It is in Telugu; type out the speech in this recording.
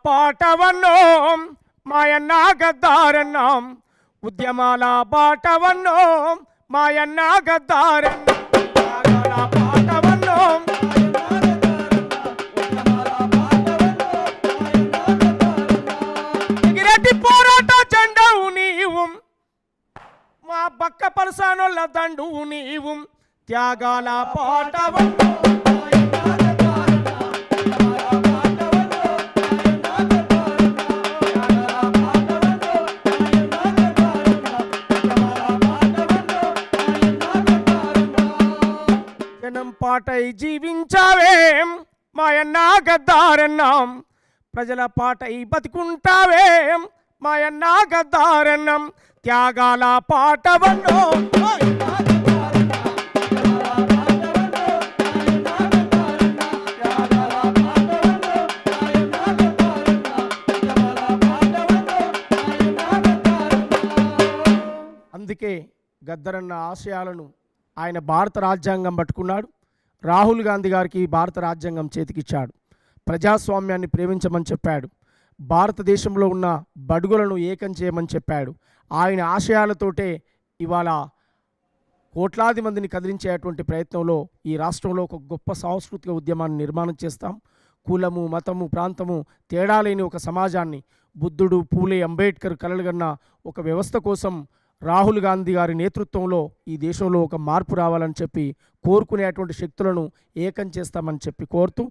పాటవన్నో మాయన్న గద్దారన్నాం ఉద్యమాల బాటవన్నో మాయన్న గద్దారన్నాం పాటవన్నో ఎగిరెడ్డి పోరాట జెండవు నీవు మా బక్క పలసానోళ్ళ దండు నీవు త్యాగాల పాటవన్నో పాటై జీవించావేం మాయన్న గద్దారన్నాం ప్రజల పాటై బతుకుంటావేం మాయన్న గద్దారన్నాం త్యాగాల పాటవన్నో అందుకే గద్దరన్న ఆశయాలను ఆయన భారత రాజ్యాంగం పట్టుకున్నాడు. రాహుల్ గాంధీ గారికి భారత రాజ్యాంగం చేతికిచ్చాడు. ప్రజాస్వామ్యాన్ని ప్రేమించమని చెప్పాడు. భారతదేశంలో ఉన్న బడుగులను ఏకం చేయమని చెప్పాడు. ఆయన ఆశయాలతోటే ఇవాళ కోట్లాది మందిని కదిలించేటువంటి ప్రయత్నంలో ఈ రాష్ట్రంలో ఒక గొప్ప సాంస్కృతిక ఉద్యమాన్ని నిర్మాణం చేస్తాం. కులము మతము ప్రాంతము తేడా లేని ఒక సమాజాన్ని బుద్ధుడు పూలే అంబేద్కర్ కలలుగన్న ఒక వ్యవస్థ కోసం రాహుల్ గాంధీ గారి నేతృత్వంలో ఈ దేశంలో ఒక మార్పు రావాలని చెప్పి కోరుకునేటువంటి శక్తులను ఏకం చేస్తామని చెప్పి కోరుతూ